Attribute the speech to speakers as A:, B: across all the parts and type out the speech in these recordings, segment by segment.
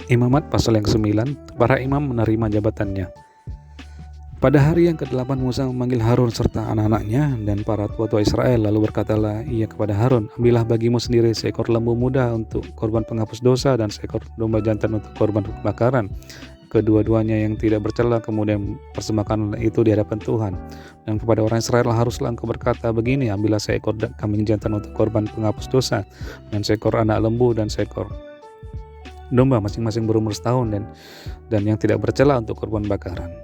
A: Imamat pasal yang ke-9, para imam menerima jabatannya. Pada hari yang ke-8 Musa memanggil Harun serta anak-anaknya dan para tua-tua Israel, lalu berkatalah ia kepada Harun, ambillah bagimu sendiri seekor lembu muda untuk korban penghapus dosa dan seekor domba jantan untuk korban pembakaran, kedua-duanya yang tidak bercela, kemudian persembahkan itu di hadapan Tuhan. Dan kepada orang Israel haruslah engkau berkata begini, ambillah seekor kambing jantan untuk korban penghapus dosa dan seekor anak lembu dan seekor domba masing-masing berumur setahun dan yang tidak bercela untuk korban bakaran,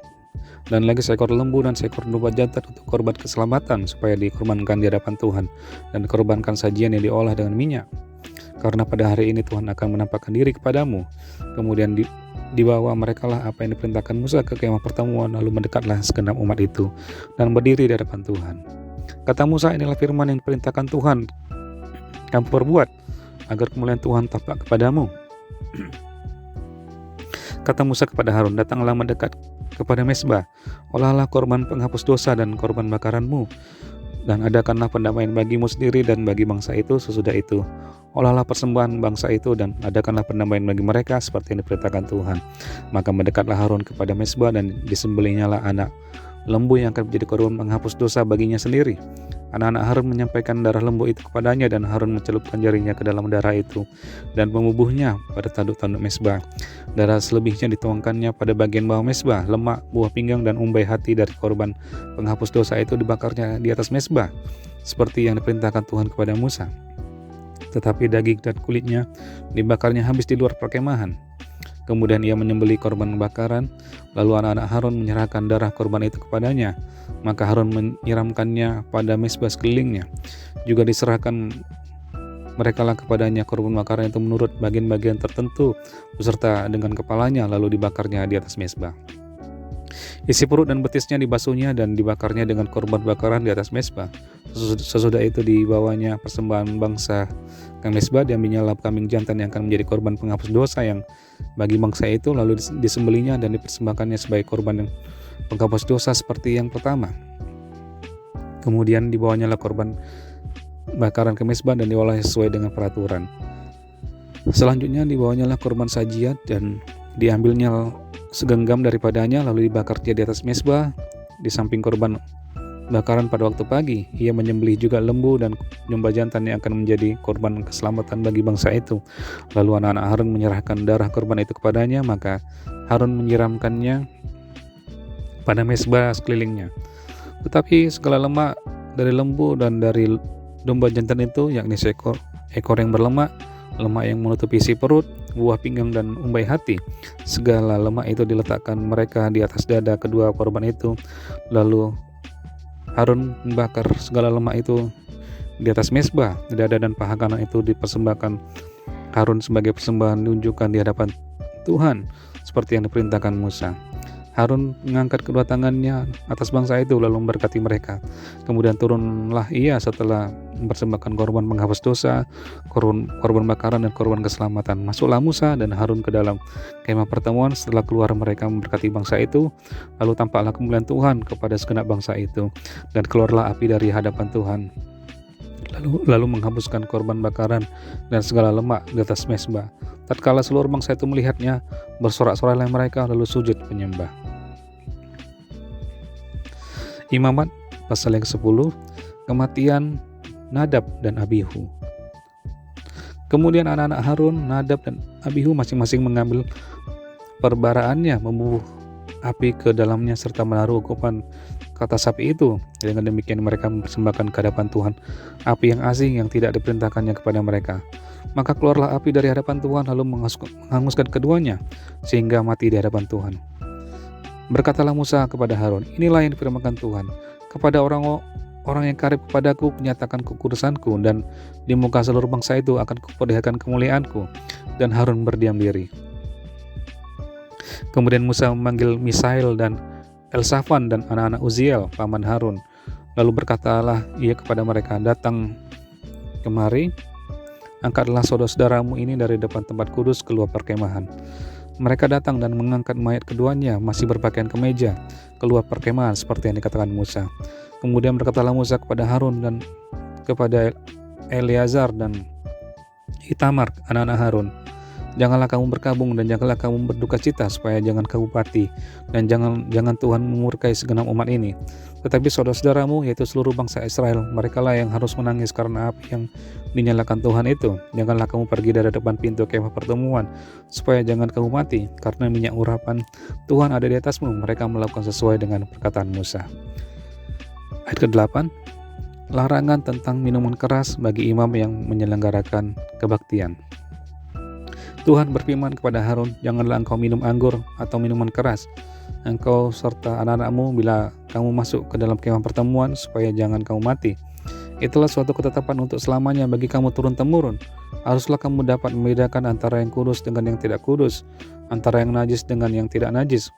A: dan lagi seekor lembu dan seekor domba jantan untuk korban keselamatan supaya dikorbankan di hadapan Tuhan, dan dikorbankan sajian yang diolah dengan minyak, karena pada hari ini Tuhan akan menampakkan diri kepadamu. Kemudian dibawa merekalah apa yang diperintahkan Musa ke kemah pertemuan, lalu mendekatlah segenap umat itu dan berdiri di hadapan Tuhan. Kata Musa, inilah firman yang diperintahkan Tuhan kamu perbuat agar kemuliaan Tuhan tampak kepadamu. Kata Musa kepada Harun, datanglah mendekat kepada mezbah, olahlah korban penghapus dosa dan korban bakaranmu, dan adakanlah pendamaian bagimu sendiri dan bagi bangsa itu sesudah itu. Olahlah persembahan bangsa itu dan adakanlah pendamaian bagi mereka seperti yang diperintahkan Tuhan. Maka mendekatlah Harun kepada mezbah dan disembelihnyalah anak lembu yang akan menjadi korban penghapus dosa baginya sendiri. Anak-anak Harun menyampaikan darah lembu itu kepadanya, dan Harun mencelupkan jarinya ke dalam darah itu dan membubuhnya pada tanduk-tanduk mezbah. Darah selebihnya dituangkannya pada bagian bawah mezbah. Lemak, buah pinggang dan umbai hati dari korban penghapus dosa itu dibakarnya di atas mezbah, seperti yang diperintahkan Tuhan kepada Musa. Tetapi daging dan kulitnya dibakarnya habis di luar perkemahan. Kemudian ia menyembelih korban bakaran, lalu anak-anak Harun menyerahkan darah korban itu kepadanya. Maka Harun menyiramkannya pada mezbah sekelilingnya. Juga diserahkan merekalah kepadanya korban bakaran itu menurut bagian-bagian tertentu beserta dengan kepalanya, lalu dibakarnya di atas mezbah. Isi perut dan betisnya dibasuhnya dan dibakarnya dengan korban bakaran di atas mezbah. Sesudah itu dibawanya persembahan bangsa ke mezbah, diambilnya kambing jantan yang akan menjadi korban penghapus dosa yang bagi bangsa itu, lalu disembelihnya dan dipersembahkannya sebagai korban yang penghapus dosa seperti yang pertama. Kemudian dibawanyalah korban bakaran ke mezbah dan diolah sesuai dengan peraturan. Selanjutnya dibawanyalah korban sajian dan diambilnya segenggam daripadanya, lalu dibakarnya di atas mezbah di samping korban bakaran. Pada waktu pagi ia menyembelih juga lembu dan domba jantan yang akan menjadi korban keselamatan bagi bangsa itu. Lalu anak-anak Harun menyerahkan darah korban itu kepadanya, maka Harun menyiramkannya pada mezbah sekelilingnya. Tetapi segala lemak dari lembu dan dari domba jantan itu, yakni seekor yang berlemak, lemak yang menutupi isi perut, buah pinggang dan umbai hati, segala lemak itu diletakkan mereka di atas dada kedua korban itu. Lalu Harun membakar segala lemak itu di atas mezbah. Dada dan paha kanan itu dipersembahkan Harun sebagai persembahan diunjukkan di hadapan Tuhan seperti yang diperintahkan Musa. Harun mengangkat kedua tangannya atas bangsa itu lalu memberkati mereka. Kemudian turunlah ia setelah mempersembahkan korban penghapus dosa, korban bakaran dan korban keselamatan. Masuklah Musa dan Harun ke dalam kemah pertemuan setelah keluar mereka memberkati bangsa itu. Lalu tampaklah kemuliaan Tuhan kepada segenap bangsa itu, dan keluarlah api dari hadapan Tuhan lalu menghapuskan korban bakaran dan segala lemak di atas mezbah. Tatkala seluruh bangsa itu melihatnya, bersorak-soraklah mereka lalu sujud menyembah. Imamat pasal yang ke-10, kematian Nadab dan Abihu. Kemudian anak-anak Harun, Nadab dan Abihu masing-masing mengambil perbaraannya, membubuh api ke dalamnya serta menaruh hukuman ke atas api itu. Dengan demikian mereka mempersembahkan ke hadapan Tuhan api yang asing yang tidak diperintahkannya kepada mereka. Maka keluarlah api dari hadapan Tuhan lalu menghanguskan keduanya sehingga mati di hadapan Tuhan. Berkatalah Musa kepada Harun, inilah yang difirmankan Tuhan, kepada orang yang karib kepadaku kunyatakan kekudusanku, dan di muka seluruh bangsa itu akan kuperlihatkan kemuliaanku. Dan Harun berdiam diri. Kemudian Musa memanggil Misael dan Elsafan dan anak-anak Uziel, paman Harun. Lalu berkatalah ia kepada mereka, datang kemari, angkatlah saudara-saudaramu ini dari depan tempat kudus keluar perkemahan. Mereka datang dan mengangkat mayat keduanya masih berpakaian kemeja keluar perkemahan seperti yang dikatakan Musa. Kemudian berkatalah Musa kepada Harun dan kepada Eleazar dan Itamar anak-anak Harun, Janganlah kamu berkabung dan janganlah kamu berduka cita, supaya jangan kamu mati, dan jangan Tuhan memurkai segenap umat ini. Tetapi saudara-saudaramu, yaitu seluruh bangsa Israel, merekalah yang harus menangis karena api yang dinyalakan Tuhan itu. Janganlah kamu pergi dari depan pintu kemah pertemuan, supaya jangan kamu mati, karena minyak urapan Tuhan ada di atasmu. Mereka melakukan sesuai dengan perkataan Musa. Ayat ke-8, larangan tentang minuman keras bagi imam yang menyelenggarakan kebaktian. Tuhan berfirman kepada Harun, janganlah engkau minum anggur atau minuman keras, engkau serta anak-anakmu bila kamu masuk ke dalam kemah pertemuan, supaya jangan kamu mati. Itulah suatu ketetapan untuk selamanya bagi kamu turun-temurun. Haruslah kamu dapat membedakan antara yang kudus dengan yang tidak kudus, antara yang najis dengan yang tidak najis.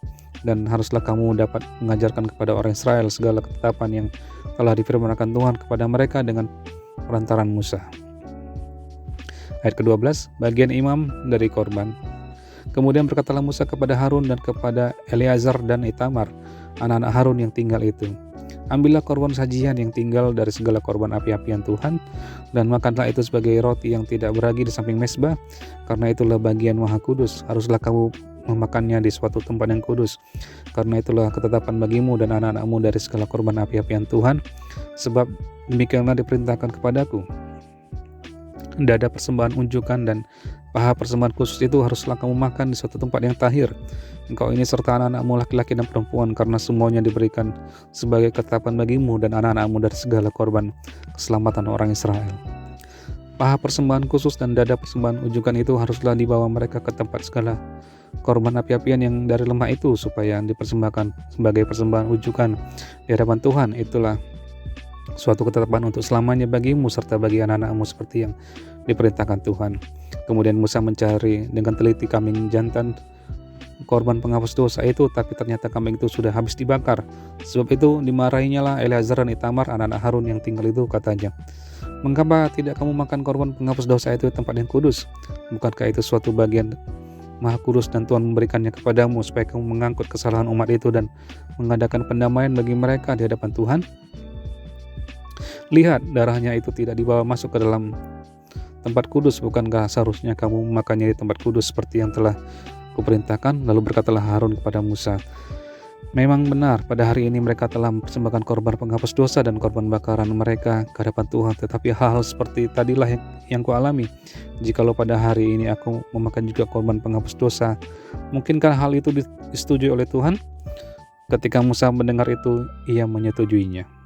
A: Dan haruslah kamu dapat mengajarkan kepada orang Israel segala ketetapan yang telah difirmankan Tuhan kepada mereka dengan perantaran Musa. Ayat ke-12, bagian imam dari korban. Kemudian berkatalah Musa kepada Harun dan kepada Eleazar dan Itamar, anak-anak Harun yang tinggal itu, ambillah korban sajian yang tinggal dari segala korban api-apian Tuhan, dan makanlah itu sebagai roti yang tidak beragi di samping mezbah, karena itulah bagian maha kudus. Haruslah kamu memakannya di suatu tempat yang kudus, karena itulah ketetapan bagimu dan anak-anakmu dari segala korban api-apian Tuhan, sebab demikianlah diperintahkan kepadaku. Dada persembahan unjukan dan paha persembahan khusus itu haruslah kamu makan di suatu tempat yang tahir, engkau ini serta anak-anakmu laki-laki dan perempuan, karena semuanya diberikan sebagai ketetapan bagimu dan anak-anakmu dari segala korban keselamatan orang Israel. Paha persembahan khusus dan dada persembahan unjukan itu haruslah dibawa mereka ke tempat segala korban api-apian yang dari lemah itu, supaya dipersembahkan sebagai persembahan unjukan di hadapan Tuhan. Itulah suatu ketetapan untuk selamanya bagimu serta bagi anak-anakmu, seperti yang diperintahkan Tuhan. Kemudian Musa mencari dengan teliti kambing jantan korban penghapus dosa itu, tapi ternyata kambing itu sudah habis dibakar. Sebab itu dimarahinya lah Eleazar dan Itamar, anak-anak Harun yang tinggal itu, katanya, mengapa tidak kamu makan korban penghapus dosa itu di tempat yang kudus? Bukankah itu suatu bagian maha kudus dan Tuhan memberikannya kepadamu, supaya kamu mengangkut kesalahan umat itu dan mengadakan pendamaian bagi mereka di hadapan Tuhan? Lihat, darahnya itu tidak dibawa masuk ke dalam tempat kudus. Bukankah seharusnya kamu memakannya di tempat kudus seperti yang telah kuperintahkan? Lalu berkatalah Harun kepada Musa, memang benar pada hari ini mereka telah mempersembahkan korban penghapus dosa dan korban bakaran mereka ke hadapan Tuhan, tetapi hal-hal seperti tadilah yang kualami. Jikalau pada hari ini aku memakan juga korban penghapus dosa, mungkinkah hal itu disetujui oleh Tuhan? Ketika Musa mendengar itu, ia menyetujuinya.